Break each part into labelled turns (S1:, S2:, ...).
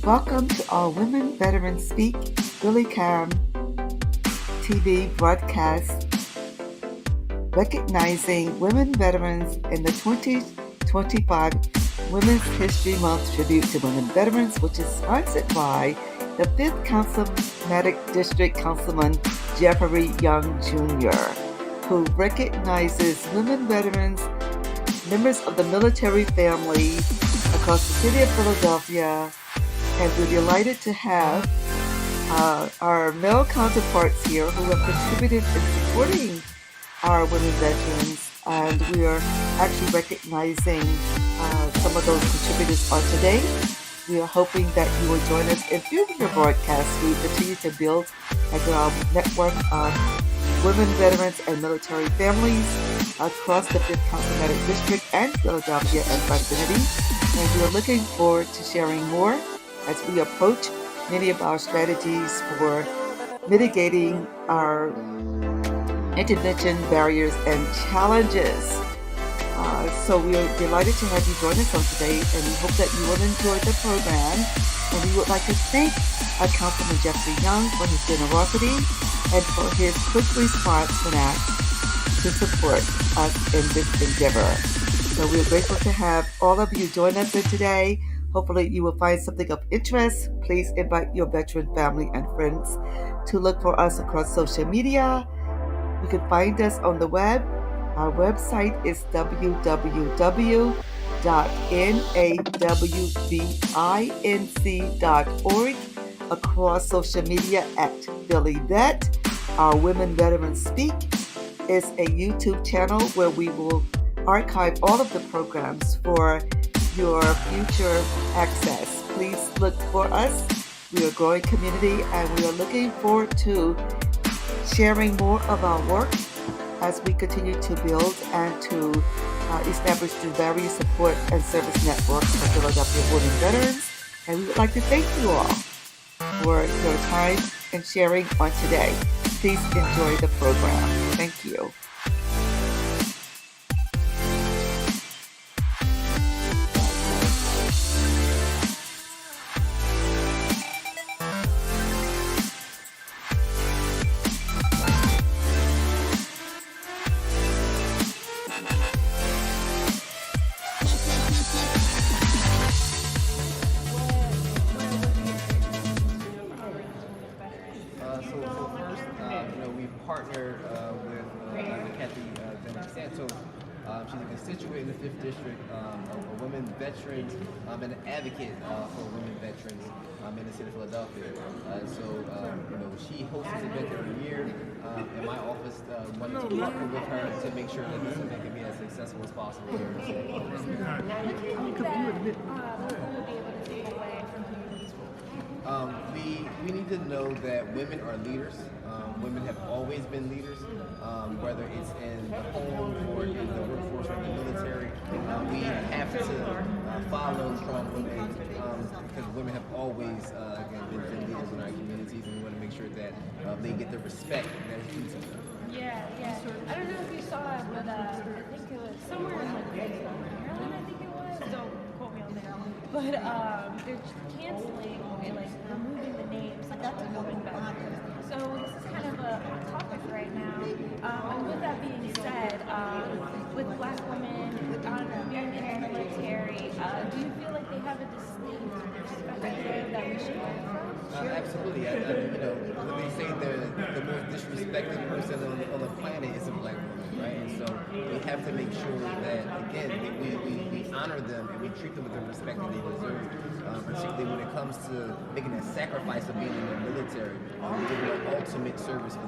S1: Welcome to our Women Veterans Speak Billy Cam TV broadcast recognizing women veterans in the 2025 Women's History Month Tribute to Women Veterans, which is sponsored by the 5th Councilmatic District Councilman Jeffrey Young Jr., who recognizes women veterans, members of the military family across the city of Philadelphia, and we're delighted to have our male counterparts here who have contributed in supporting our women veterans, and we are actually recognizing some of those contributors on today. We are hoping that you will join us in future broadcasts. We continue to build a network of women veterans and military families across the 5th Councilmatic District and Philadelphia and vicinity, and we are looking forward to sharing more as we approach many of our strategies for mitigating our intervention barriers and challenges. So we are delighted to have you join us on today, and we hope that you will enjoy the program. And we would like to thank Councilman Jeffrey Young for his generosity and for his quick response when asked to support us in this endeavor. So we are grateful to have all of you join us today. Hopefully you will find something of interest. Please invite your veteran family and friends to look for us across social media. You can find us on the web. Our website is www.nawvinc.org. Across social media at BillyVet. Our Women Veterans Speak is a YouTube channel where we will archive all of the programs for your future access. Please look for us. We are a growing community, and we are looking forward to sharing more of our work as we continue to build and to establish the various support and service networks for Philadelphia women veterans. And we would like to thank you all for your time and sharing on today. Please enjoy the program. Thank you.
S2: She's a constituent in the 5th District, a women veterans, and an advocate for women veterans in the city of Philadelphia. She hosts this event every year, and my office wanted to partner with her to make sure that this event can be as successful as possible here in the city. We need to know that women are leaders. Women have always been leaders, whether it's in the home or in the workforce or in the military. We have to follow strong women because women have always been leaders in our communities, and we want to make sure that they get the respect that is due to them.
S3: Yeah. I don't know if you saw it, but I think it was somewhere in Maryland, I think it was. Don't quote me on that. But they're canceling and removing the names of women veterans. So this is kind of a topic right now. And with that being said, with Black women being in the military, do you feel like they have a distinct perspective that we should learn from?
S2: Absolutely. When they say the most disrespected person on the planet is a Black woman, right? And so we have to make sure that, again, we honor them and we treat them with the respect that they deserve, particularly when it comes to making that sacrifice of being in the military, giving the ultimate service for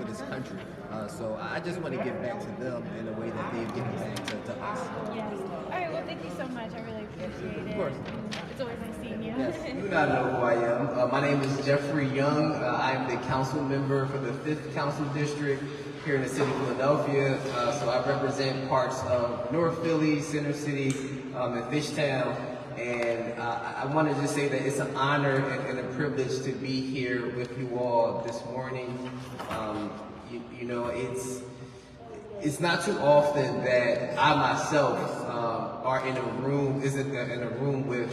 S2: this country. So I just want to give back to them in a way that they've given back to us.
S3: Yes. All right, well, thank you so much. I really appreciate it.
S2: Of course.
S3: It's always nice seeing you.
S2: Yes. You do not know who I am. My name is Jeffrey Young. I am the council member for the 5th Council District here in the city of Philadelphia. So I represent parts of North Philly, Center City, and Fishtown. And I want to just say that it's an honor and a privilege to be here with you all this morning. it's not too often that I myself are in a room with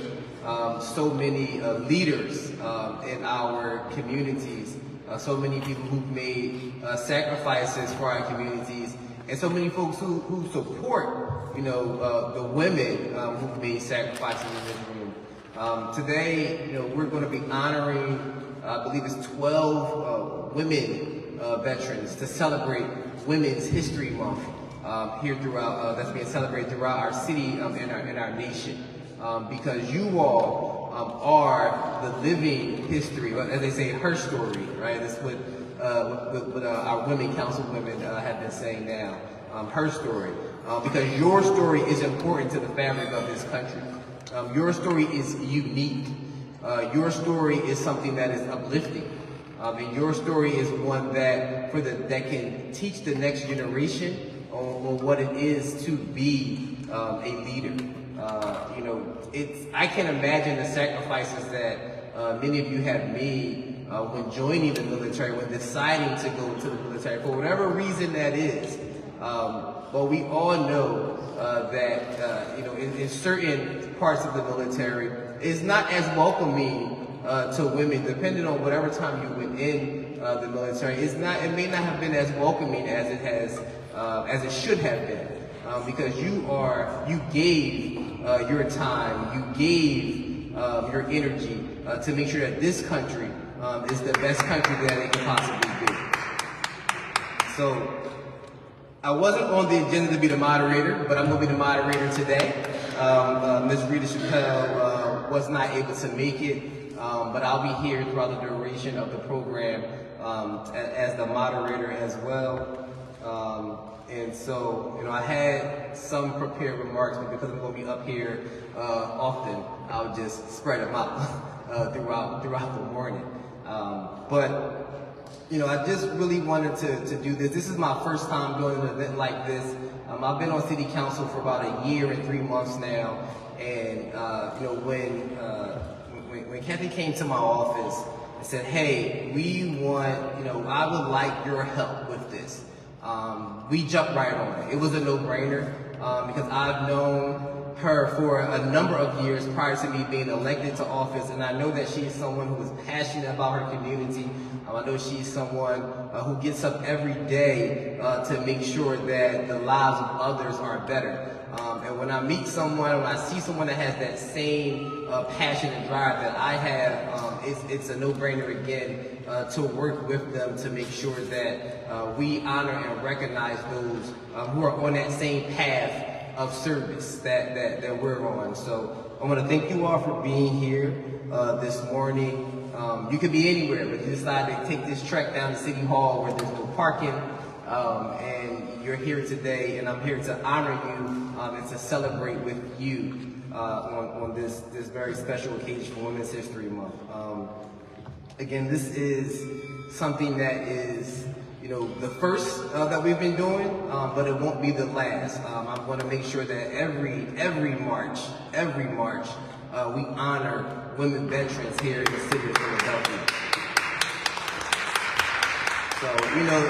S2: so many leaders in our communities, so many people who've made sacrifices for our communities, and so many folks who support, the women who've made sacrifices in this room. Today, we're going to be honoring, I believe it's 12 women veterans to celebrate Women's History Month here throughout, that's being celebrated throughout our city and our nation. Because you all are the living history, as they say, her story, right? That's what our women councilwomen have been saying now, her story. Because your story is important to the fabric of this country. Your story is unique. Your story is something that is uplifting. And your story is one that can teach the next generation on what it is to be a leader. I can imagine the sacrifices that many of you have made when joining the military, when deciding to go to the military, for whatever reason that is. But we all know that in certain parts of the military, it's not as welcoming to women, depending on whatever time you went in the military. It may not have been as welcoming as it has, as it should have been, because you gave your time, you gave your energy to make sure that this country is the best country that it can possibly be. So I wasn't on the agenda to be the moderator, but I'm going to be the moderator today. Ms. Rita Chappelle was not able to make it, but I'll be here throughout the duration of the program as the moderator as well. And so, I had some prepared remarks, but because I'm going to be up here often, I'll just spread them out throughout the morning. But I just really wanted to do this. This is my first time doing an event like this. I've been on city council for about a year and 3 months now, and when Kathy came to my office and said, "Hey, we want, I would like your help with this," we jumped right on it. It was a no-brainer because I've known her for a number of years prior to me being elected to office, and I know that she is someone who is passionate about her community. I know she's someone who gets up every day to make sure that the lives of others are better. And when I meet someone, when I see someone that has that same passion and drive that I have, it's a no-brainer again to work with them to make sure that we honor and recognize those who are on that same path of service that we're on. So I want to thank you all for being here this morning. You could be anywhere, but you decided to take this trek down to City Hall where there's no parking, and you're here today, and I'm here to honor you and to celebrate with you on this very special occasion for Women's History Month. Again, this is something that is the first that we've been doing, but it won't be the last. I'm going to make sure that every March, we honor women veterans here in the city of Philadelphia. So,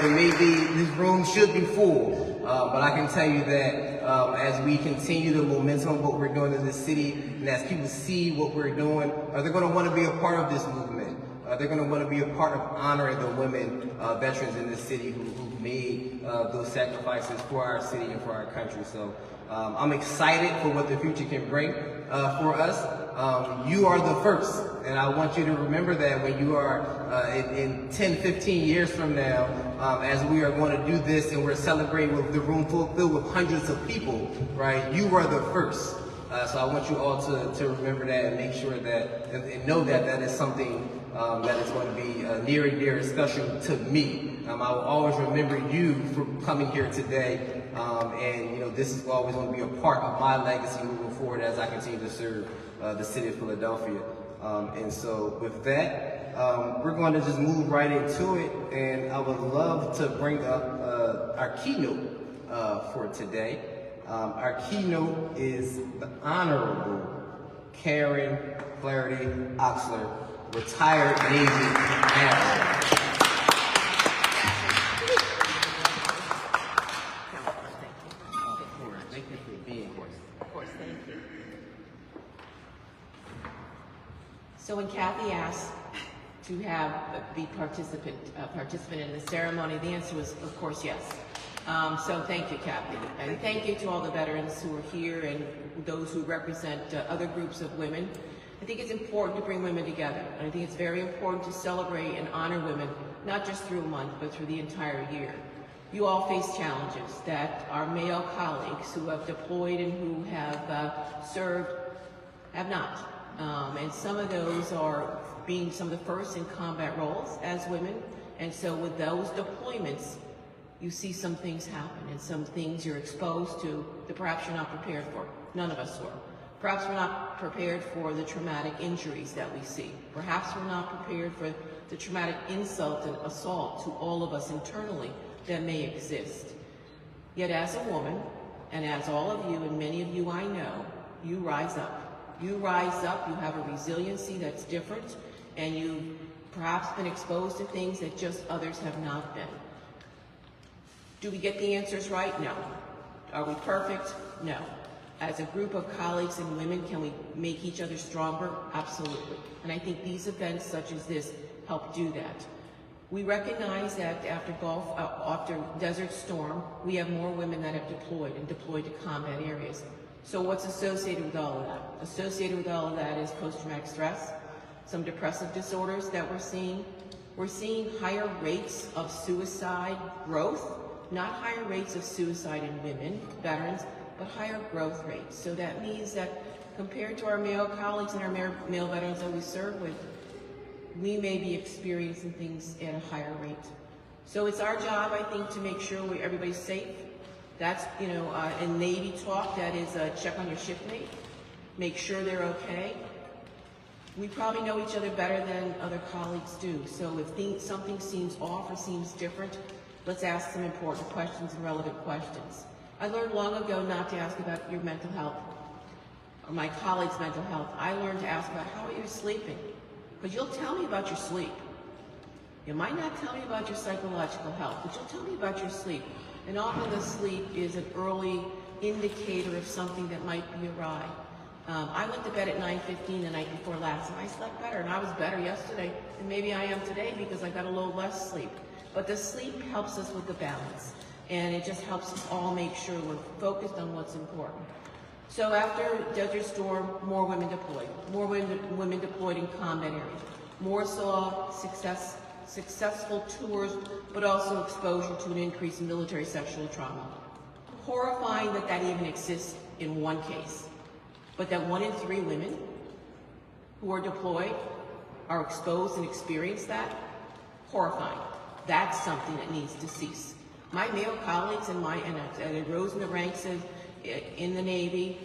S2: it may be, this room should be full, but I can tell you that as we continue the momentum of what we're doing in this city, and as people see what we're doing, they're going to want to be a part of this movement. They're going to want to be a part of honoring the women veterans in this city who made those sacrifices for our city and for our country. So I'm excited for what the future can bring for us. You are the first, and I want you to remember that when you are in 10, 15 years from now, as we are going to do this and we're celebrating with the room filled with hundreds of people, right? You are the first. So I want you all to remember that and make sure that, and know that that is something that is going to be near and dear and special to me. I will always remember you for coming here today, and this is always going to be a part of my legacy moving forward as I continue to serve the city of Philadelphia. And so with that, we're going to just move right into it, and I would love to bring up our keynote for today. Our keynote is the Honorable Karen Flaherty Oxler, retired Navy admiral.
S4: So when Kathy asked to be participant in the ceremony, the answer was, of course, yes. So thank you, Kathy. And thank you to all the veterans who are here and those who represent other groups of women. I think it's important to bring women together. And I think it's very important to celebrate and honor women, not just through a month, but through the entire year. You all face challenges that our male colleagues who have deployed and who have served have not. And some of those are being some of the first in combat roles as women. And so with those deployments, you see some things happen and some things you're exposed to that perhaps you're not prepared for. None of us were. Perhaps we're not prepared for the traumatic injuries that we see. Perhaps we're not prepared for the traumatic insult and assault to all of us internally that may exist. Yet as a woman, and as all of you and many of you I know, you rise up. You rise up, you have a resiliency that's different, and you've perhaps been exposed to things that just others have not been. Do we get the answers right? No. Are we perfect? No. As a group of colleagues and women, can we make each other stronger? Absolutely. And I think these events such as this help do that. We recognize that after Desert Storm, we have more women that have deployed and deployed to combat areas. So what's associated with all of that? Associated with all of that is post-traumatic stress, some depressive disorders that we're seeing. We're seeing higher rates of suicide growth, not higher rates of suicide in women, veterans, but higher growth rates. So that means that compared to our male colleagues and our male veterans that we serve with, we may be experiencing things at a higher rate. So it's our job, I think, to make sure everybody's safe. That's, in Navy talk, that is check on your shipmate, make sure they're okay. We probably know each other better than other colleagues do. So if something seems off or seems different, let's ask some important questions and relevant questions. I learned long ago not to ask about your mental health or my colleagues' mental health. I learned to ask about how are you sleeping? Because you'll tell me about your sleep. You might not tell me about your psychological health, but you'll tell me about your sleep. And often the sleep is an early indicator of something that might be awry. I went to bed at 9:15 the night before last, and I slept better, and I was better yesterday, and maybe I am today because I got a little less sleep. But the sleep helps us with the balance, and it just helps us all make sure we're focused on what's important. So after Desert Storm, more women deployed. More women deployed in combat areas. More saw successful tours, but also exposure to an increase in military sexual trauma. Horrifying that even exists in one case, but that 1 in 3 women who are deployed are exposed and experience that, horrifying. That's something that needs to cease. My male colleagues and I rose in the ranks in the Navy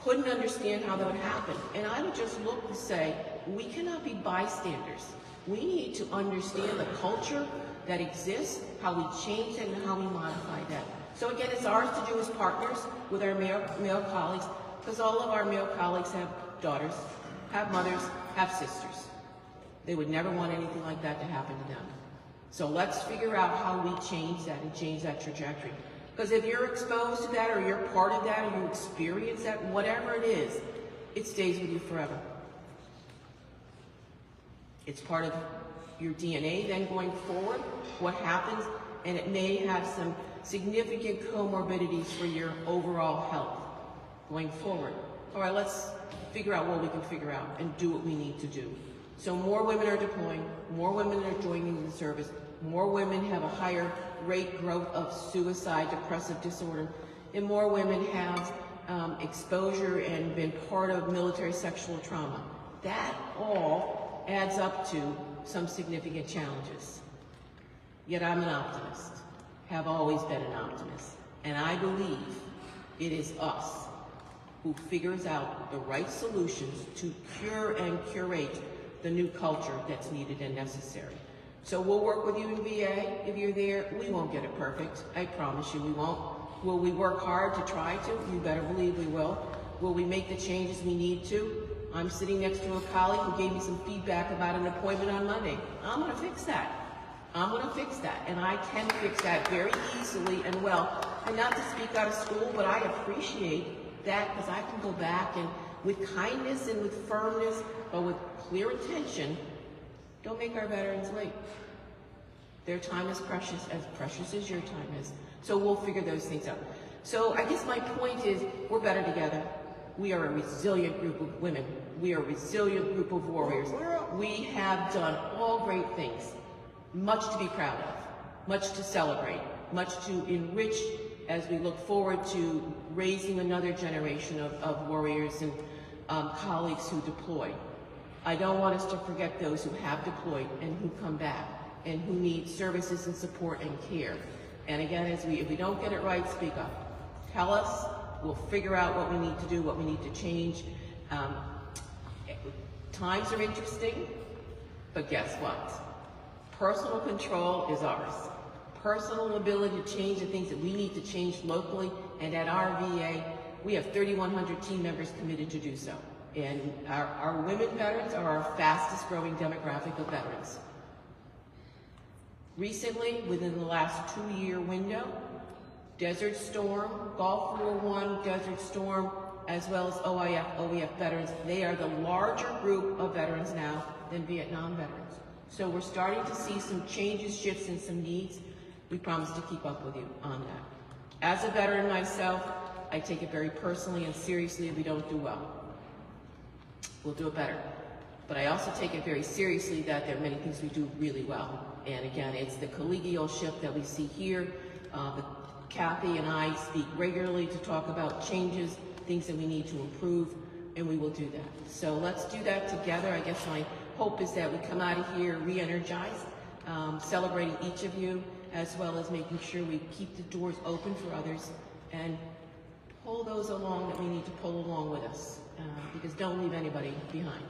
S4: couldn't understand how that would happen. And I would just look and say, we cannot be bystanders. We need to understand the culture that exists, how we change it, and how we modify that. So again, it's ours to do as partners with our male colleagues, because all of our male colleagues have daughters, have mothers, have sisters. They would never want anything like that to happen to them. So let's figure out how we change that and change that trajectory. Because if you're exposed to that, or you're part of that, or you experience that, whatever it is, it stays with you forever. It's part of your DNA then going forward, what happens, and it may have some significant comorbidities for your overall health going forward. All right, let's figure out what we can figure out and do what we need to do. So more women are deploying, more women are joining the service, more women have a higher rate growth of suicide, depressive disorder, and more women have exposure and been part of military sexual trauma. That all adds up to some significant challenges. Yet I'm an optimist, have always been an optimist, and I believe it is us who figures out the right solutions to cure and curate the new culture that's needed and necessary. So we'll work with you in VA. If you're there, we won't get it perfect. I promise you we won't. Will we work hard to try to? You better believe we will. Will we make the changes we need to? I'm sitting next to a colleague who gave me some feedback about an appointment on Monday. I'm gonna fix that. I'm gonna fix that, and I can fix that very easily and well. And not to speak out of school, but I appreciate that because I can go back and with kindness and with firmness, but with clear intention, don't make our veterans late. Their time is precious as your time is. So we'll figure those things out. So I guess my point is, we're better together. We are a resilient group of women. We are a resilient group of warriors. We have done all great things. Much to be proud of, much to celebrate, much to enrich as we look forward to raising another generation of warriors and colleagues who deploy. I don't want us to forget those who have deployed and who come back and who need services and support and care. And again, if we don't get it right, speak up. Tell us, we'll figure out what we need to do, what we need to change. Times are interesting, but guess what? Personal control is ours. Personal ability to change the things that we need to change locally, and at our VA, we have 3,100 team members committed to do so. And our women veterans are our fastest growing demographic of veterans. Recently, within the last 2-year window, Desert Storm, Gulf War I, Desert Storm, as well as OEF veterans, they are the larger group of veterans now than Vietnam veterans. So we're starting to see some changes, shifts, and some needs. We promise to keep up with you on that. As a veteran myself, I take it very personally and seriously if we don't do well. We'll do it better. But I also take it very seriously that there are many things we do really well. And again, it's the collegialship that we see here. Kathy and I speak regularly to talk about changes, things that we need to improve, and we will do that. So let's do that together. I guess my hope is that we come out of here re-energized, celebrating each of you, as well as making sure we keep the doors open for others and pull those along that we need to pull along with us, because don't leave anybody behind.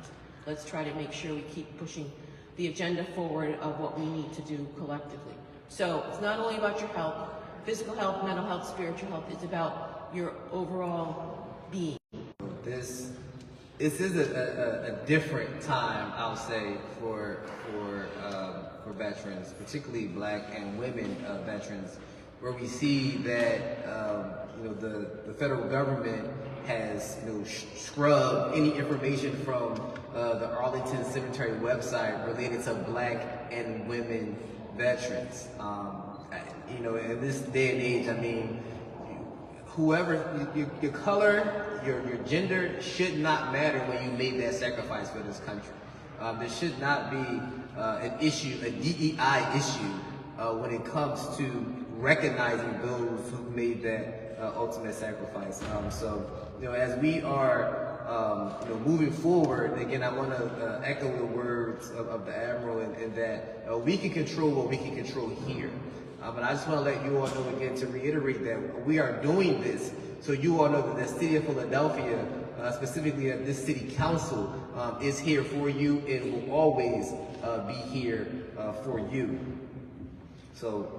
S4: Let's try to make sure we keep pushing the agenda forward of what we need to do collectively. So it's not only about your health, physical health, mental health, spiritual health, it's about your overall being.
S2: This is a different time, I'll say, for veterans, particularly Black and women veterans, where we see that the federal government has scrubbed any information from the Arlington Cemetery website related to Black and women veterans. In this day and age, I mean, whoever, your color, your gender should not matter when you made that sacrifice for this country. There should not be an issue, a DEI issue, when it comes to recognizing those who made that ultimate sacrifice. As we are moving forward, again, I want to echo the words of the Admiral in that we can control what we can control here. But I just want to let you all know again, to reiterate that we are doing this so you all know that the city of Philadelphia, specifically that this city council, is here for you and will always be here for you. So,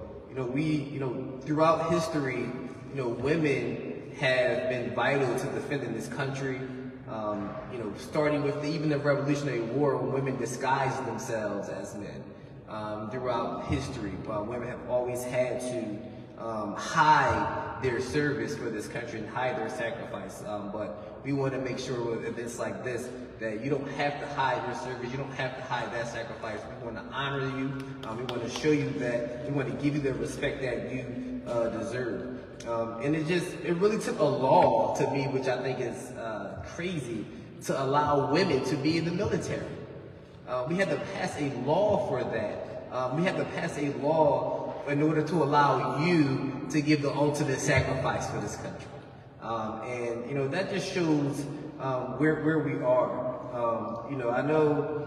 S2: throughout history, women have been vital to defending this country. Starting with even the Revolutionary War, when women disguised themselves as men. Throughout history, women have always had to hide their service for this country and hide their sacrifice. But we want to make sure with events like this that you don't have to hide your service, you don't have to hide that sacrifice. We want to honor you. We want to show you that. We want to give you the respect that you deserve. And it really took a law to me, which I think is crazy, to allow women to be in the military. We had to pass a law for that. We had to pass a law in order to allow you to give the ultimate sacrifice for this country. That just shows where we are. I know,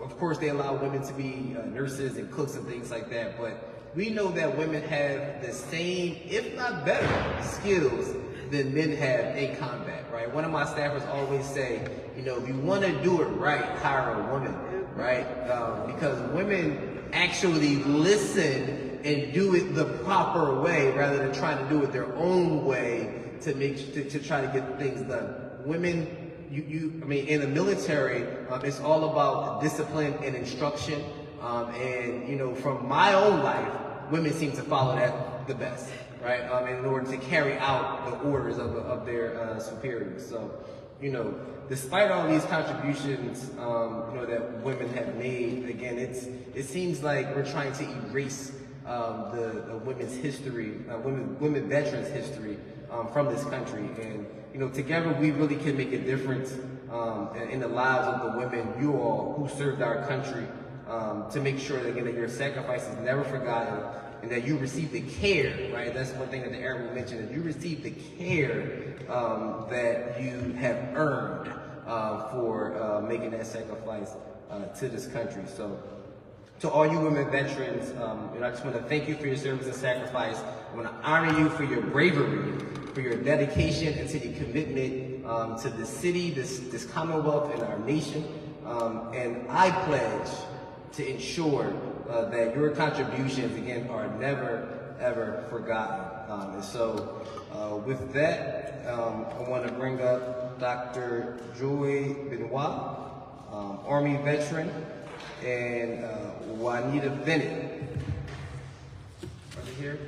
S2: of course they allow women to be nurses and cooks and things like that, but we know that women have the same, if not better, skills than men have in combat, right? One of my staffers always say, if you want to do it right, hire a woman, right? Because women actually listen and do it the proper way rather than trying to do it their own way to try to get things done. Women, in the military, it's all about discipline and instruction. From my own life, women seem to follow that the best, right? In order to carry out the orders of their superiors. So, you know, despite all these contributions, you know, that women have made, again, it seems like we're trying to erase the women's history, women veterans' history from this country. And, you know, together we really can make a difference in the lives of the women, you all, who served our country, to make sure that, again, that your sacrifice is never forgotten and that you receive the care, right? That's one thing that the airman mentioned, that you receive the care that you have earned for making that sacrifice to this country. So, to all you women veterans, and I just want to thank you for your service and sacrifice. I want to honor you for your bravery, for your dedication, and to your commitment to this city, this Commonwealth, and our nation. And I pledge to ensure that your contributions, again, are never, ever forgotten. And so, with that, I want to bring up Dr. Joy Benoit, Army veteran, and Juanita Bennett. Are they here?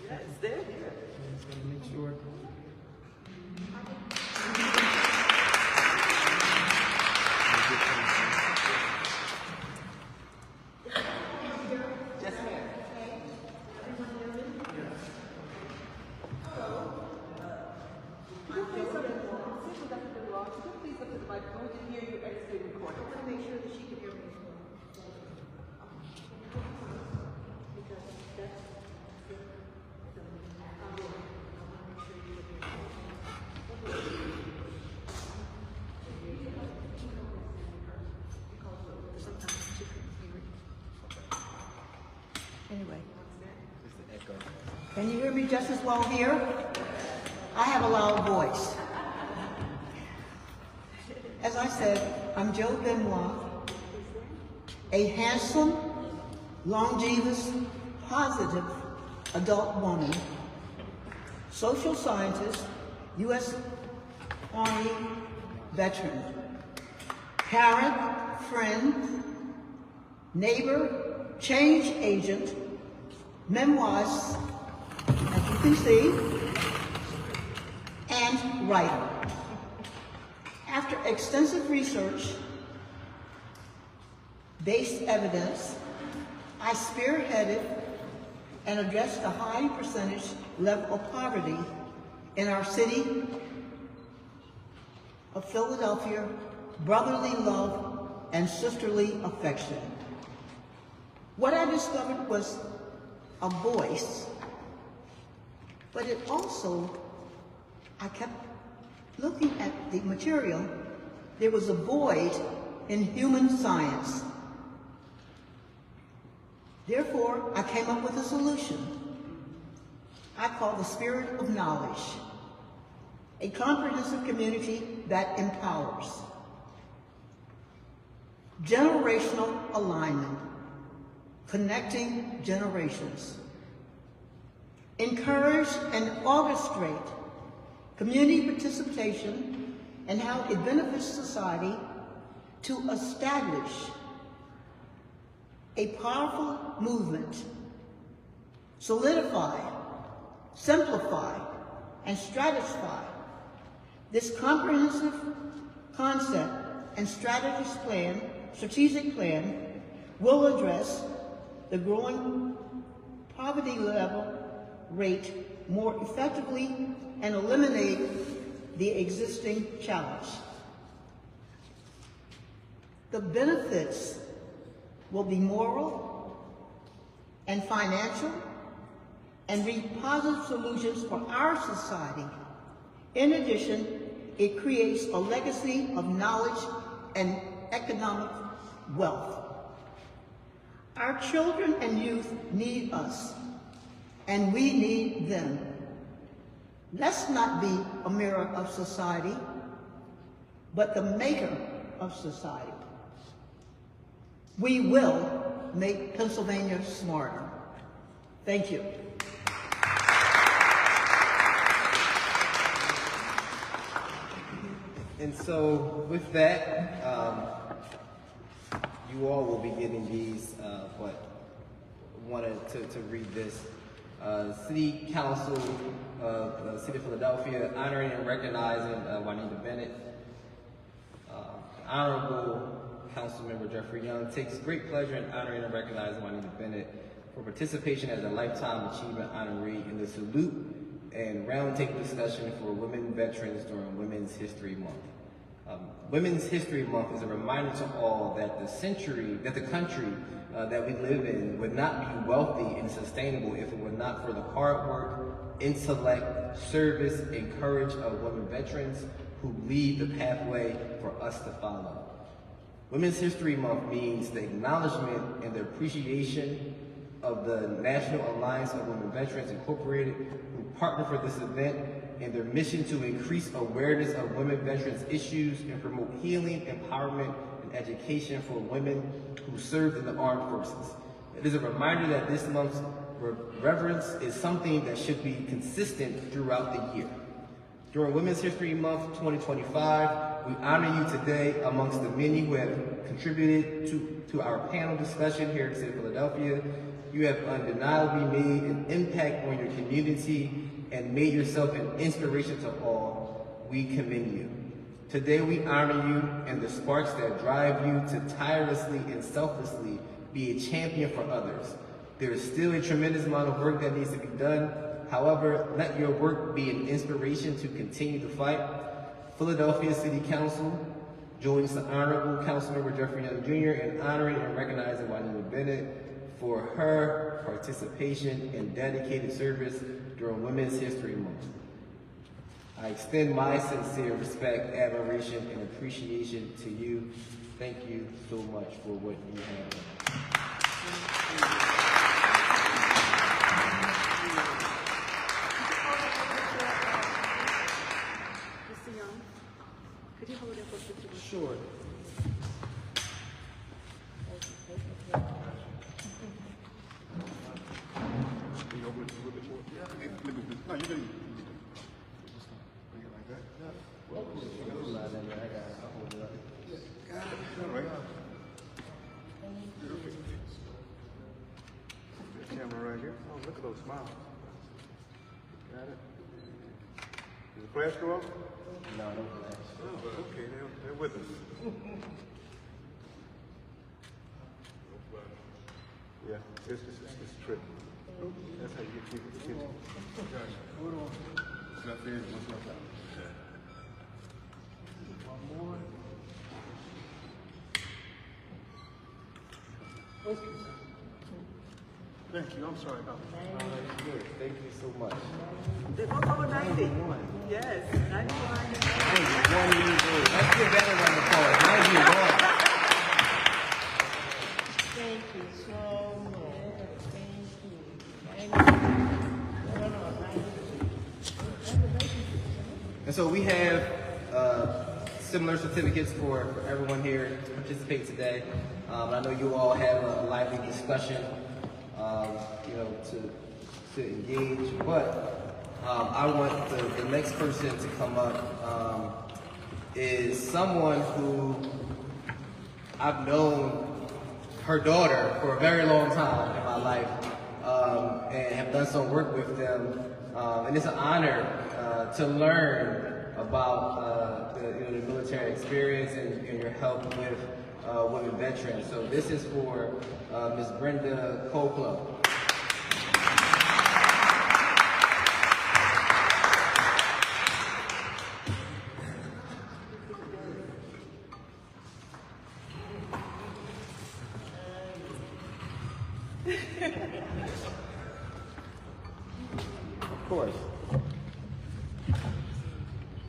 S1: Yes, they're here.
S2: Just gotta make sure.
S5: Anyway. Can you hear me just as well here? I have a loud voice. As I said, I'm Jo Benoit, a handsome, longevous, positive adult woman, social scientist, U.S. Army veteran, parent, friend, neighbor, change agent, memoirist, as you can see, and writer. After extensive research, based evidence, I spearheaded and addressed the high percentage level of poverty in our city of Philadelphia, brotherly love and sisterly affection. What I discovered was a voice, but it also, I kept looking at the material, there was a void in human science. Therefore, I came up with a solution I call the spirit of knowledge, a comprehensive community that empowers. Generational alignment, connecting generations. Encourage and orchestrate community participation and how it benefits society to establish a powerful movement, solidify, simplify, and stratify this comprehensive concept and strategic plan will address the growing poverty level rate more effectively and eliminate the existing challenge. The benefits will be moral and financial and reap positive solutions for our society. In addition, it creates a legacy of knowledge and economic wealth. Our children and youth need us, and we need them. Let's not be a mirror of society, but the maker of society. We will make Pennsylvania smarter. Thank you.
S2: And so with that, you all will be getting these, but wanted to read this. City Council of the City of Philadelphia honoring and recognizing Juanita Bennett, Honorable Councilmember Jeffrey Young takes great pleasure in honoring and recognizing Juanita Bennett for participation as a Lifetime Achievement Honoree in the Salute and Roundtable discussion for women veterans during Women's History Month. Women's History Month is a reminder to all that the country that we live in would not be wealthy and sustainable if it were not for the hard work, intellect, service, and courage of women veterans who lead the pathway for us to follow. Women's History Month means the acknowledgement and the appreciation of the National Alliance of Women Veterans Incorporated, who partner for this event, and their mission to increase awareness of women veterans issues and promote healing, empowerment, and education for women who served in the armed forces. It is a reminder that this month's reverence is something that should be consistent throughout the year. During Women's History Month 2025, we honor you today amongst the many who have contributed to our panel discussion here at the City of Philadelphia. You have undeniably made an impact on your community and made yourself an inspiration to all. We commend you. Today we honor you and the sparks that drive you to tirelessly and selflessly be a champion for others. There is still a tremendous amount of work that needs to be done. However, let your work be an inspiration to continue the fight. Philadelphia City Council joins the Honorable Councilmember Jeffrey Young Jr. in honoring and recognizing Juanita Bennett for her participation and dedicated service during Women's History Month. I extend my sincere respect, admiration, and appreciation to you. Thank you so much for what you have done.
S6: Mr. Young, could you hold it for 50 minutes?
S2: Sure.
S7: No, you can. Camera right here. Oh, look at those smiles. Got it. Is the flash go off?
S2: No, no flash.
S7: Oh, okay, they're with us. Yeah, it's tricky. That's how you get people to get you. Hold on. What's left in, what's left out? One more. Thank you, I'm sorry about that.
S2: Good. Thank you so much.
S6: They both over 90. Yes, 91.
S2: 91 years old. Let's give that a round of applause. 91.
S5: Thank you so much. Thank you.
S2: And so we have similar certificates for everyone here to participate today. I know you all have a lively discussion, to engage, but I want the next person to come up is someone who I've known her daughter for a very long time in my life, and have done some work with them, and it's an honor to learn about the military experience and your help with women veterans. So this is for Ms. Brenda Coplow. Of course.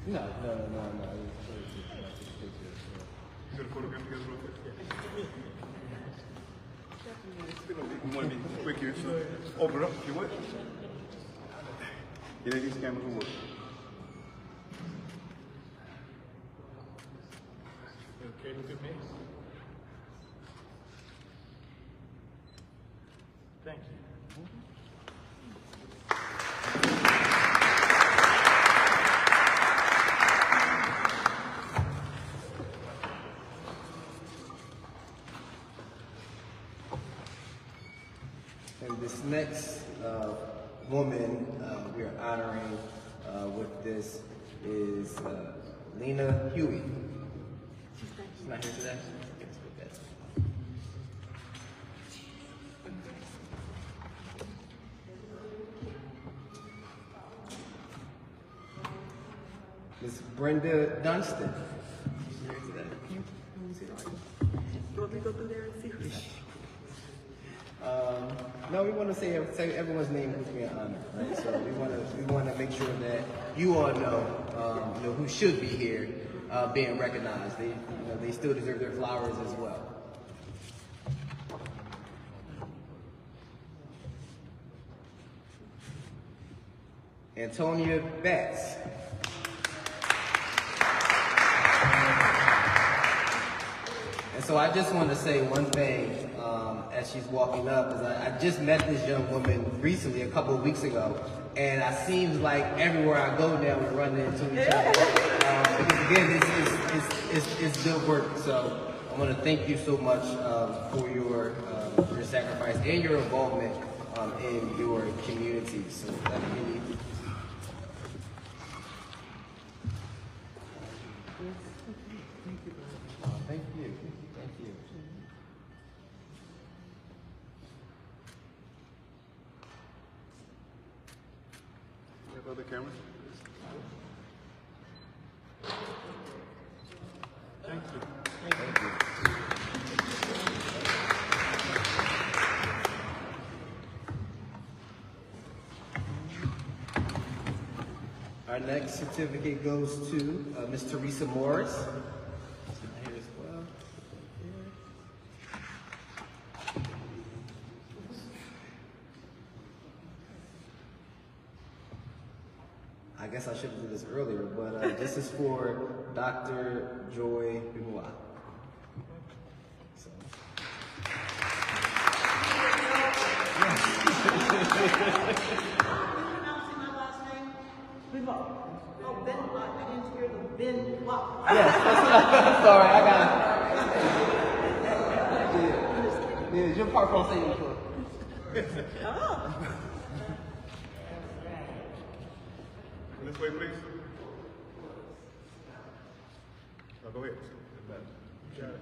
S2: No.
S7: You got a photograph together real quick? We want to be quick here, so open up if you would. Yeah, these cameras will work. Okay, look at me. Thank you.
S2: And this next woman we are honoring with this is Lena Huey. She's not that? Miss Brenda Dunstan.
S6: You want me to go through there and see who's
S2: No, we want to say everyone's name who's being honored, right? So we want to make sure that you all know, who should be here being recognized. They still deserve their flowers as well. Antonia Betts. And so I just want to say one thing as she's walking up, is I just met this young woman recently, a couple of weeks ago, and it seems like everywhere I go now we're running into each other. Because again, it's good work. So I want to thank you so much for your sacrifice and your involvement in your community. So that really. Thank you. Thank you.
S7: You have other cameras? Thank you.
S2: Thank you. Our next certificate goes to Ms. Teresa Morris. Here as well. I guess I should have done this earlier, but this is for Dr. Joy Benoit. So.
S5: Oh, Ben, I didn't hear the Ben what?
S2: Yes, that's sorry, I got it. Yeah, your part from saying before.
S5: Oh.
S7: This way, please. No, go ahead. Got it.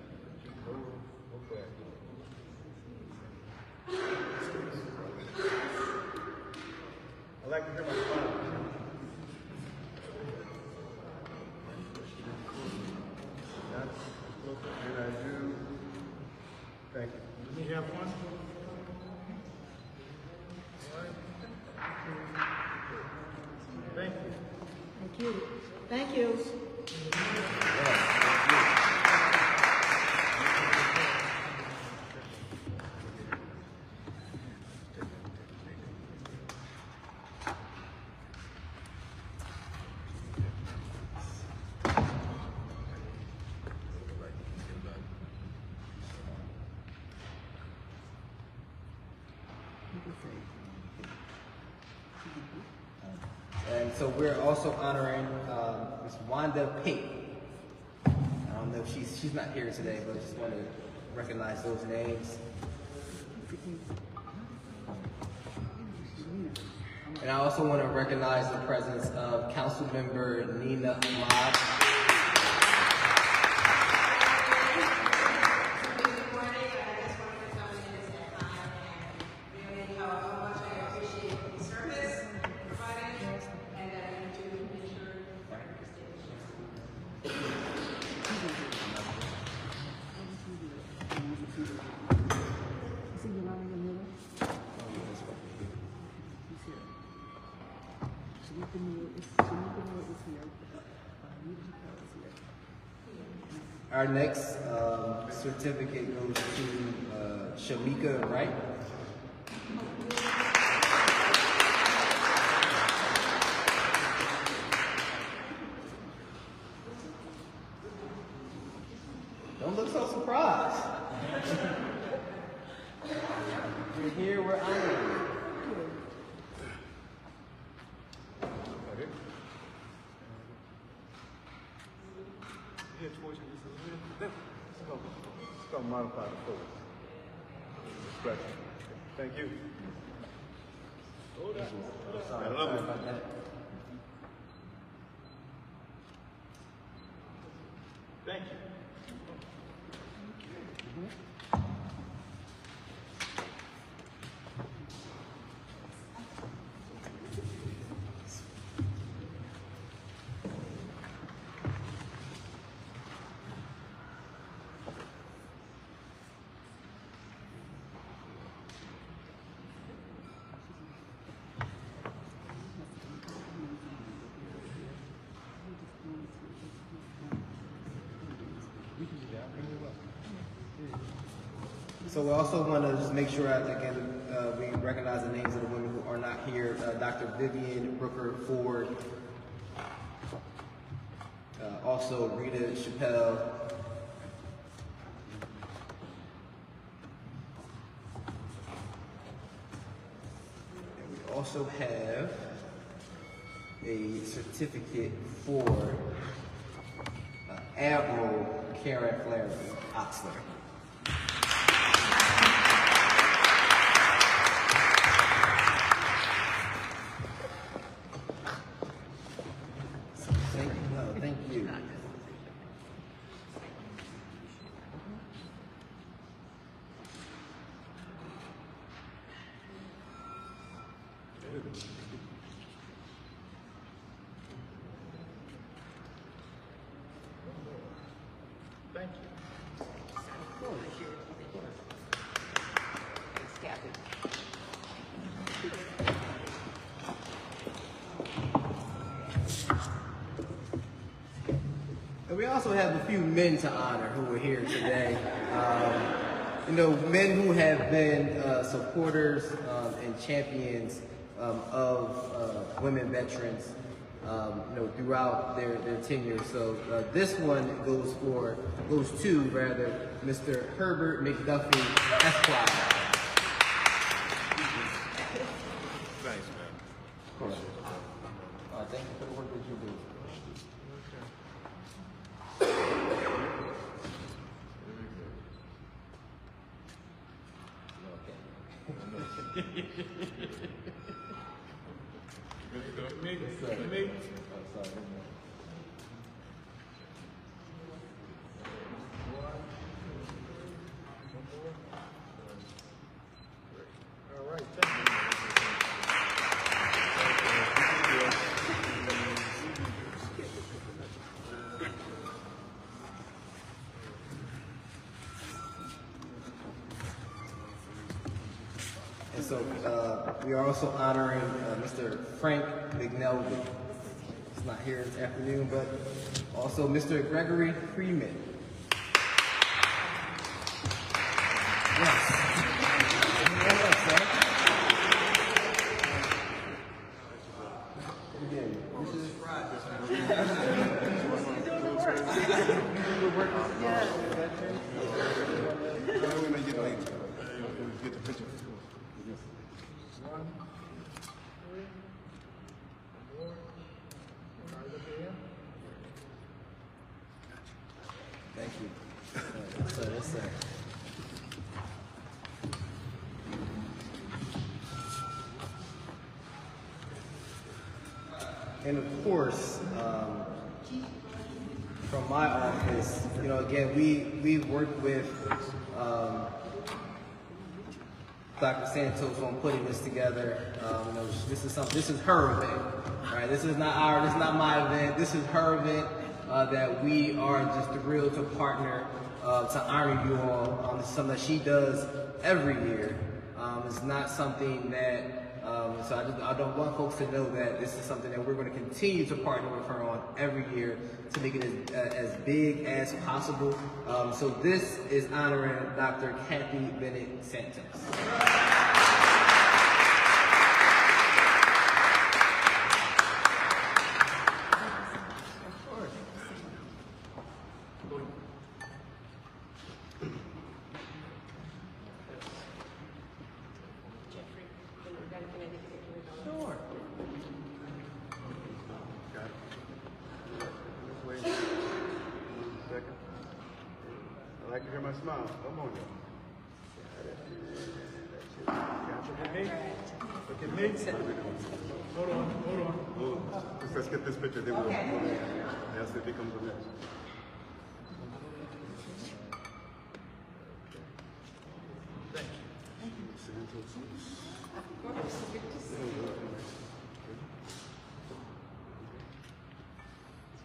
S7: Okay. I like to hear my smile. And I do. Thank you. You have one? Thank you.
S5: Thank you. Thank you.
S2: And so we're also honoring Ms. Wanda Pate. I don't know if she's not here today, but I just want to recognize those names. And I also want to recognize the presence of Councilmember Nina Ahmad. Our next certificate goes to Shamika Wright. Don't look so surprised. We're here, we're honoring you.
S7: Let's go modify the photo. Expression. Thank you.
S2: Sorry
S7: I love it.
S2: about that.
S7: Thank you.
S2: So we also want to just make sure, again, we recognize the names of the women who are not here. Dr. Vivian Brooker Ford, also Rita Chappelle, and we also have a certificate for Admiral Karen Flaherty, Oxford. Thank you.
S7: Thank you.
S4: Thanks, Captain.
S2: And we also have a few men to honor who are here today. You know, men who have been supporters and champions of women veterans, you know, throughout their tenure. So this one goes to Mr. Herbert McDuffie, Esquire.
S7: Thanks, man.
S2: Of course. Thank you for the work that you do.
S7: All right, thank you.
S2: And so we are also honoring Mr. Frank McNelvey. He's not here this afternoon, but also Mr. Gregory Freeman. Yes.
S7: Get the picture.
S2: Thank you. Yes, sir. And of course, from my office, you know, again, we worked with Dr. Santos on putting this together. You know, this is her event, right? This is not my event. This is her event. That we are just thrilled to partner to honor you all. This is something that she does every year. It's not something that, so I don't want folks to know that this is something that we're going to continue to partner with her on every year to make it as big as possible. So this is honoring Dr. Kathy Bennett Santos. Sure.
S7: Got it. Wait a second. I like to hear my smile. Come on, Look at me. Hold on. Let's get this picture. Then we'll ask if he comes on next.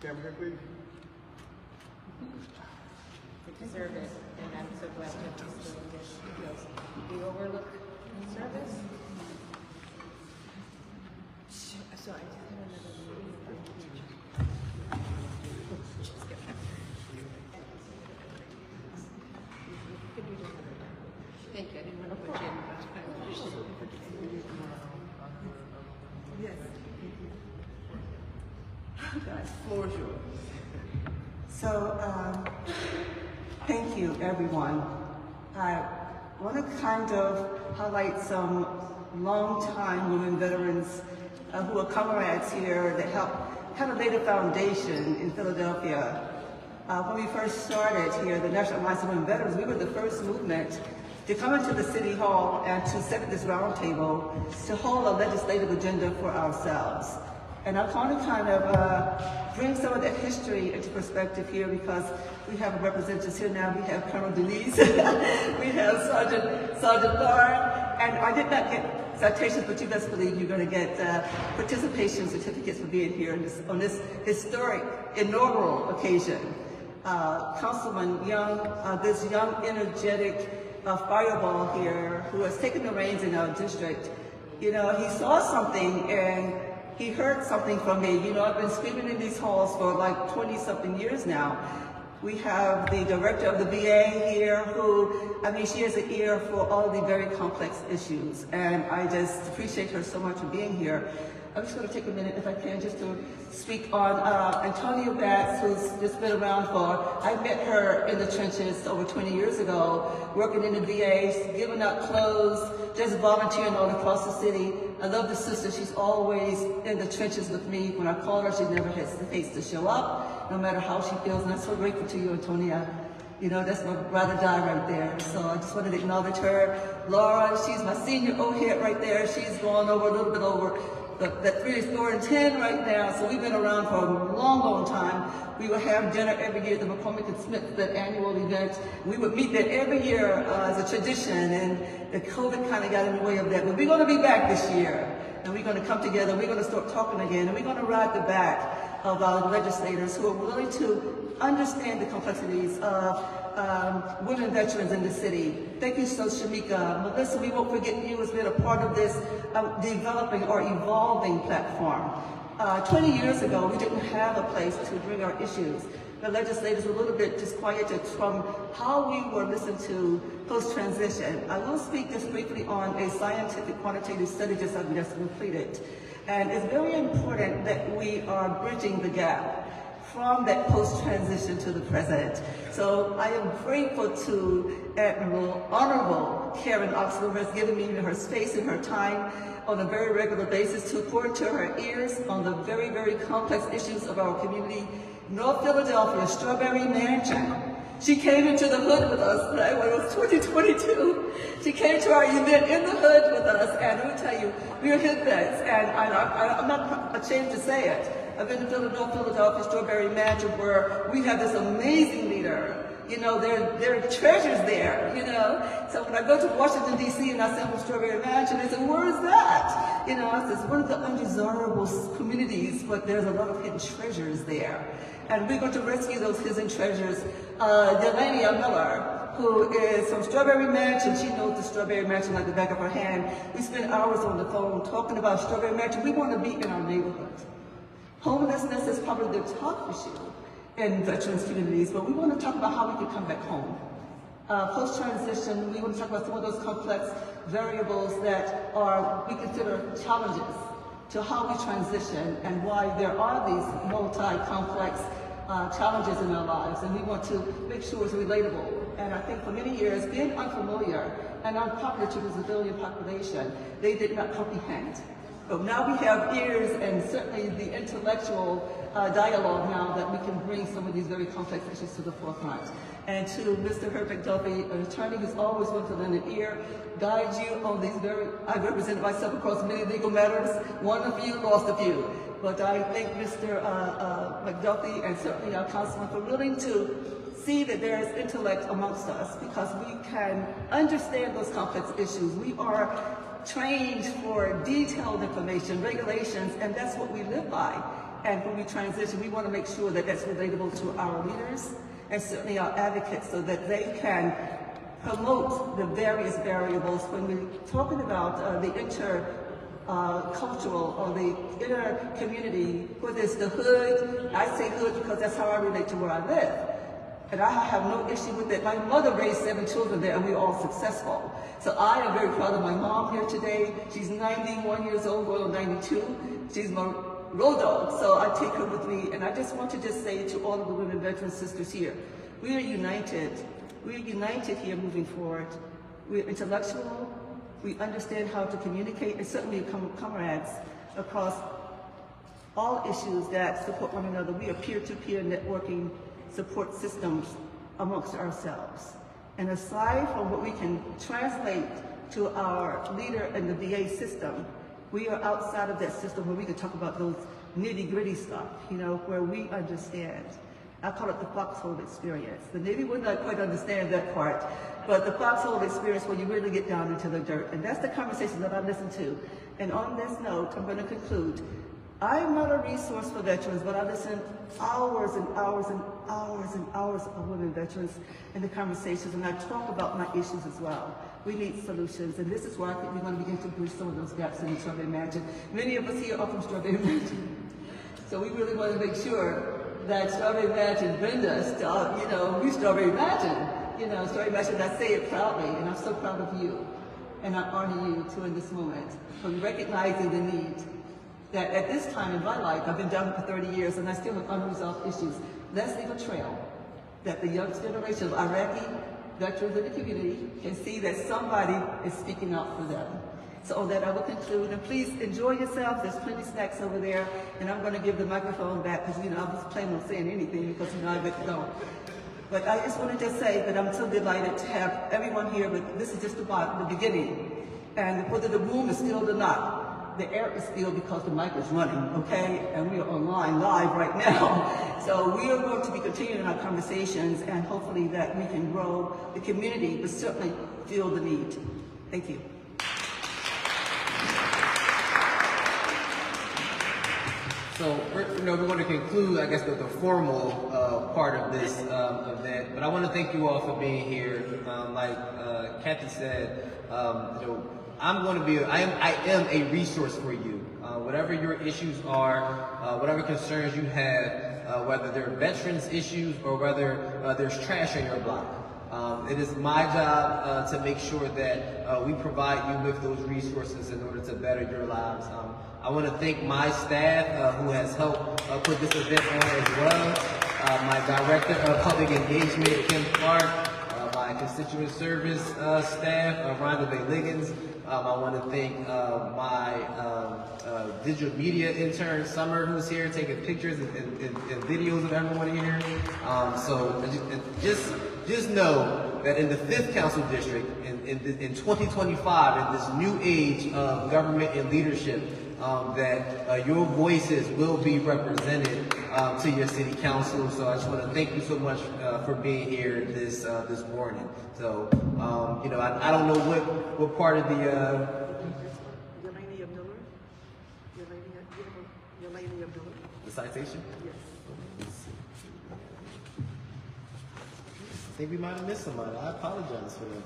S7: Camera here, please.
S4: You deserve it, and I'm so glad you're still doing this because we overlook service. So I just had another meeting. Thank you. I didn't want to put you in much time.
S8: Yes. Guys, floor is yours. So, thank you, everyone. I want to kind of highlight some long-time women veterans who are comrades here that helped kind of lay the foundation in Philadelphia. When we first started here, the National Alliance of Women Veterans, we were the first movement to come into the City Hall and to set up this roundtable to hold a legislative agenda for ourselves. And I want to kind of bring some of that history into perspective here because we have representatives here now. We have Colonel Denise, we have Sergeant Lauren, and I did not get citations, but you best believe you're going to get participation certificates for being here on this historic inaugural occasion. Councilman Young, this young, energetic fireball here who has taken the reins in our district, you know, he saw something and he heard something from me. You know, I've been screaming in these halls for like 20-something years now. We have the director of the VA here who, I mean, she has an ear for all the very complex issues. And I just appreciate her so much for being here. I'm just going to take a minute, if I can, just to speak on Antonia Batts, who's just been around for, I met her in the trenches over 20 years ago, working in the VA, giving out clothes, just volunteering all across the city. I love the sister. She's always in the trenches with me. When I call her, she never hesitates to show up, no matter how she feels. And I'm so grateful to you, Antonia. You know, that's my ride or die right there. So I just wanted to acknowledge her. Laura, she's my senior O-head right there. She's gone over a little bit over that 3 is 4 and 10 right now. So we've been around for a long, long time. We would have dinner every year at the McCormick and Smith, that annual event. We would meet there every year as a tradition, and the COVID kind of got in the way of that. But we're going to be back this year, and we're going to come together. We're going to start talking again, and we're going to ride the back of our legislators who are willing to understand the complexities of women veterans in the city. Thank you so, Shamika. Melissa, we won't forget you as being a part of this developing or evolving platform. 20 years ago, we didn't have a place to bring our issues. The legislators were a little bit disquieted from how we were listened to post-transition. I will speak just briefly on a scientific quantitative study just completed. And it's very important that we are bridging the gap from that post-transition to the present. So I am grateful to Honorable Karen Oxford, who has given me her space and her time on a very regular basis to pour into her ears on the very, very complex issues of our community. North Philadelphia, Strawberry Mansion. She came into the hood with us when it was 2022. She came to our event in the hood with us, and let me tell you, we are hood vets, and I'm not ashamed to say it. I've been to Philadelphia, Strawberry Mansion, where we have this amazing leader. You know, there are treasures there, you know. So when I go to Washington, D.C., and I sample Strawberry Mansion, they say, where is that? You know, it's one of the undesirable communities, but there's a lot of hidden treasures there. And we're going to rescue those hidden treasures. Delania Miller, who is from Strawberry Mansion, she knows the Strawberry Mansion like the back of her hand. We spend hours on the phone talking about Strawberry Mansion. We want to be in our neighborhoods. Homelessness is probably the top issue in veterans communities, but we want to talk about how we can come back home. Post-transition, we want to talk about some of those complex variables that we consider challenges to how we transition and why there are these multi-complex challenges in our lives, and we want to make sure it's relatable. And I think for many years, being unfamiliar and unpopular to the civilian population, they did not comprehend. But now we have ears and certainly the intellectual dialogue now that we can bring some of these very complex issues to the forefront. And to Mr. Herbert Duffy, an attorney who's always willing to lend an ear, guide you on these I've represented myself across many legal matters. One of you, lost a few. But I thank Mr. McDuffie and certainly our councilman for willing to see that there is intellect amongst us because we can understand those complex issues. We are trained for detailed information, regulations, and that's what we live by. And when we transition, we want to make sure that that's relatable to our leaders and certainly our advocates so that they can promote the various variables. When we're talking about the cultural or the inner community, whether it's the hood, I say hood because that's how I relate to where I live. And I have no issue with it. My mother raised 7 children there and we were all successful. So I am very proud of my mom here today. She's 91 years old, going on 92. She's my road dog, so I take her with me. And I just want to just say to all of the women veteran sisters here, we are united. We are united here moving forward. We are intellectual. We understand how to communicate, and certainly comrades across all issues that support one another. We are peer-to-peer networking support systems amongst ourselves. And aside from what we can translate to our leader in the VA system, we are outside of that system where we can talk about those nitty-gritty stuff, you know, where we understand. I call it the foxhole experience. The Navy would not quite understand that part, but the foxhole experience where you really get down into the dirt. And that's the conversation that I listen to. And on this note, I'm going to conclude. I am not a resource for veterans, but I listen hours and hours and hours and hours of women veterans in the conversations, and I talk about my issues as well. We need solutions, and this is where I think we're going to begin to bridge some of those gaps in Strawberry Mansion. Many of us here are from Strawberry Mansion, so we really want to make sure that Strawberry Mansion brings us to, you know, we Strawberry Mansion. You know, Strawberry Mansion, I say it proudly, and I'm so proud of you, and I honor you too in this moment for recognizing the need that at this time in my life, I've been down for 30 years and I still have unresolved issues. Let's leave a trail that the youngest generation of Iraqi veterans in the community can see that somebody is speaking out for them. So on that, I will conclude, and please enjoy yourselves. There's plenty of snacks over there, and I'm going to give the microphone back because, you know, I was planning on saying anything because, you know, I bet you don't. But I just want to just say that I'm so delighted to have everyone here, but this is just about the beginning. And whether the room is filled or not, the air is filled because the mic is running, okay? And we are online live right now. So we are going to be continuing our conversations, and hopefully that we can grow the community, but certainly feel the need. Thank you.
S2: So we're going to conclude, I guess, with the formal part of this event. But I want to thank you all for being here. Like Kathy said, you know, I am a resource for you. Whatever your issues are, whatever concerns you have, whether they're veterans issues or whether there's trash on your block. It is my job to make sure that we provide you with those resources in order to better your lives. I want to thank my staff who has helped put this event on as well. My Director of Public Engagement, Kim Clark, my Constituent Service staff, Rhonda Bay-Liggins. I want to thank my digital media intern, Summer, who's here taking pictures and videos of everyone here. So just know that in the 5th Council District, in 2025, in this new age of government and leadership, that your voices will be represented to your city council. So I just want to thank you so much for being here this morning. So you know, I don't know what part of the the citation. Yes. I think we might have missed somebody. I apologize for that.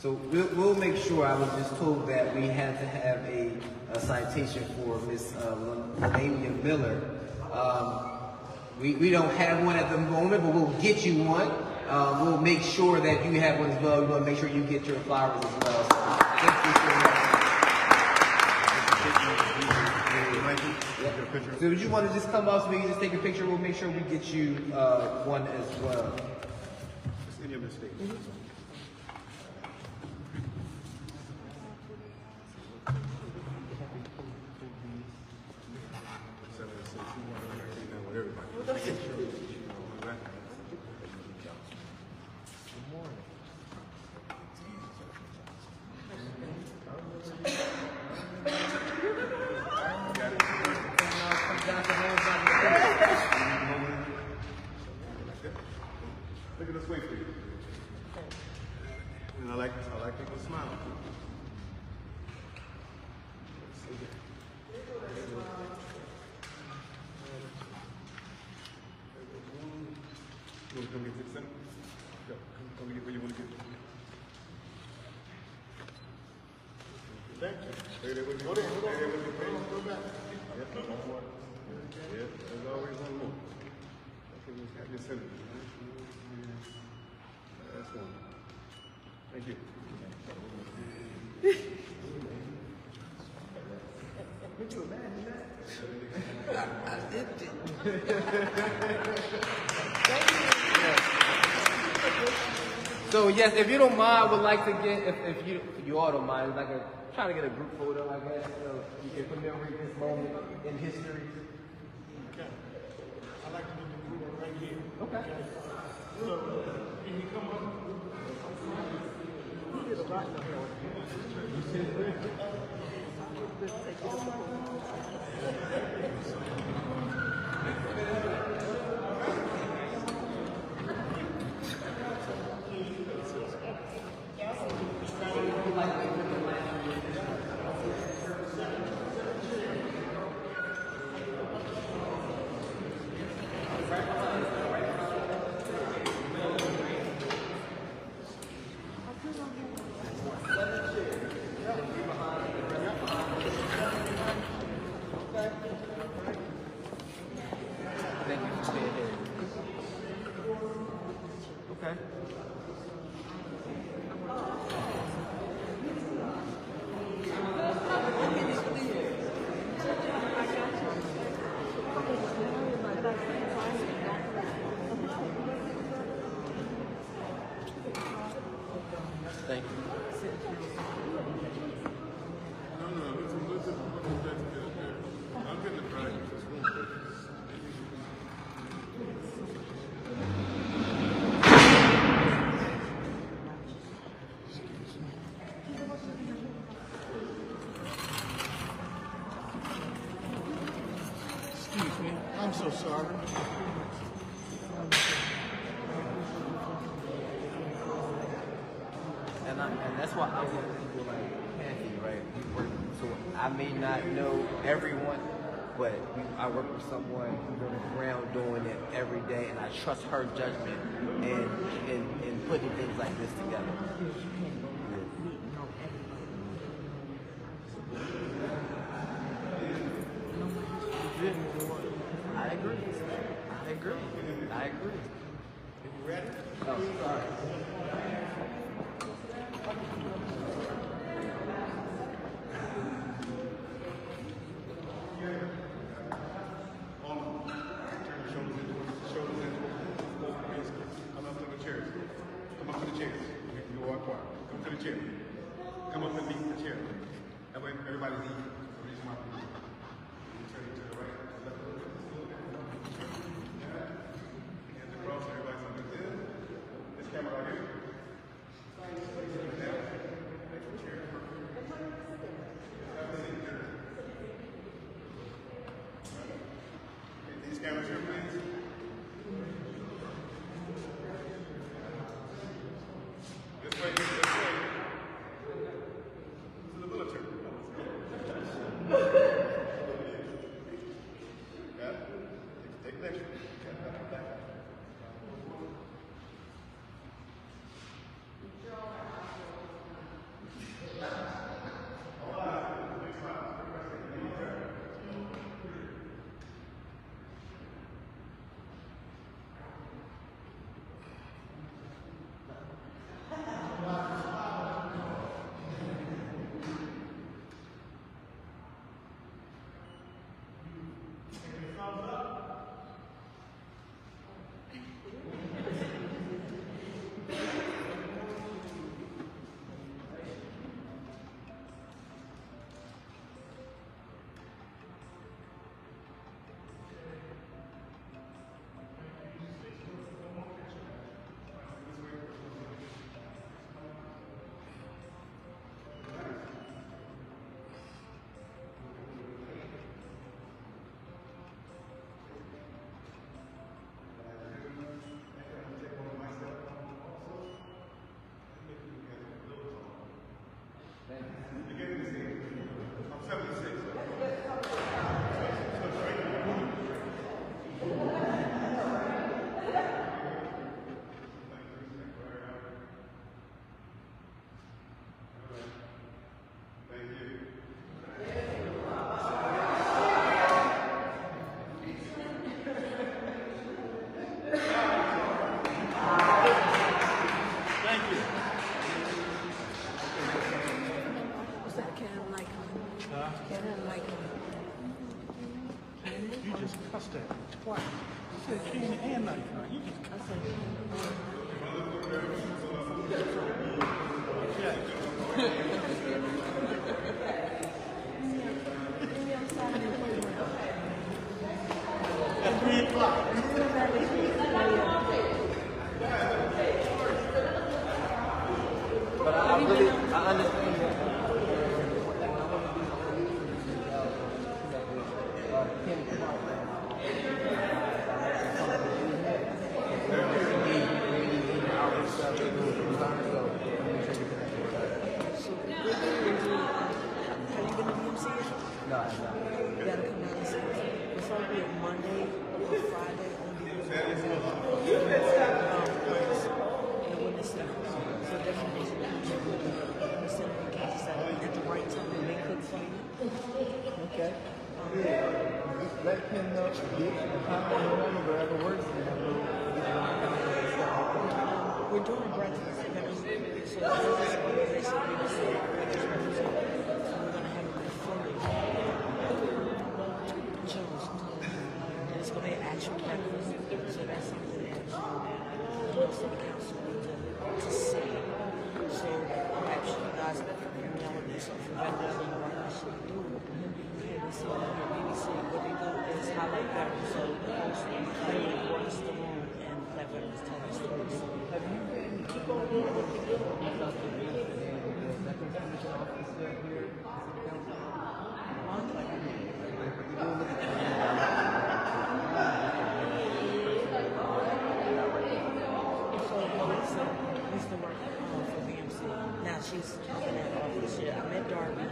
S2: So we'll make sure. I was just told that we had to have a citation for Miss Lamania Miller. We don't have one at the moment, but we'll get you one. We'll make sure that you have one as well. We want to make sure you get your flowers as well. So thank you so much. So would you want to just come up so we can just take a picture? We'll make sure we get you one as well.
S7: It's any of the states.
S2: Good morning.
S7: come get to the center. Go, come get where you want to get. Thank you. Stay there with me. Go there. Stay there with me. Go back. Yep, one more. Yep, there's always one more. Okay, we'll have your center. That's one. Thank you. Could you imagine that?
S2: I did it. So yes, if you don't mind, I would like to get, if you all don't mind, like try to get a group photo, I guess, so you can commemorate this moment in history.
S7: Okay. I'd like to get the group right here.
S2: Okay.
S7: So, can you come up? You did a lot of
S2: Thank you for staying here. Okay. Thank you.
S7: I'm getting the practice. Excuse me. I'm so sorry.
S2: And that's why I work with people like Kathy, right? We work, so I may not know everyone, but I work with someone who's on the ground doing it every day, and I trust her judgment in putting things like this together. I agree. I agree. I agree.
S7: You ready?
S2: Oh, sorry.
S7: Come up to the chairs. Come up to the chairs. You are quiet. Come to the chair. Come up and meet the chair. That way everybody's equal. Reach my position. Turn it to the right, to the left. Hands across, everybody's on the good. This camera right here. Down. Next chair. Have a seat. These cameras here, please. This way, this way. To the military. Got it? Take a picture. Back. You just cussed at me twice. You said king and knife. You just cussed at me. At 3 o'clock.
S2: But I understand that. No, I'm not.
S9: You gotta come down and see us. It's only a Monday or Friday on the and when it's so definitely at the right time and they cook for you.
S2: Okay. Let him know wherever works.
S9: We're doing breakfast. So this is organization we say so we're gonna have it fully. And it's gonna be an actual breakfast. So that's something that city council needs to see. So I'm actually guys from this or from vendors and what I should do. And so BBC, what they do is highlight veterans. So the host clearly works the room and let veterans tell their stories.
S2: Have you been
S9: Used to work for BMC. Now she's in that office. I met Darby.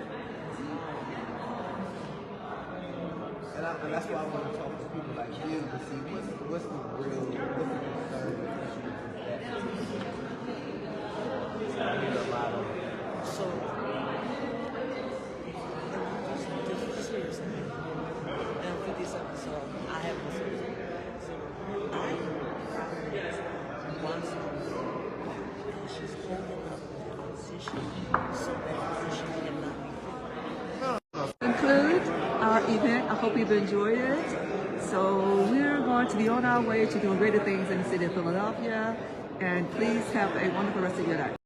S2: And that's why I want to talk to people like you to see what's the real, what's the concern that a lot of.
S9: So, just hear something. And I'm 57, so I have no surgery. So I'm one son, and she's holding up the position so that position cannot be
S10: conclude our event. I hope you've enjoyed it. So we're going to be on our way to doing greater things in the city of Philadelphia. And please have a wonderful rest of your night.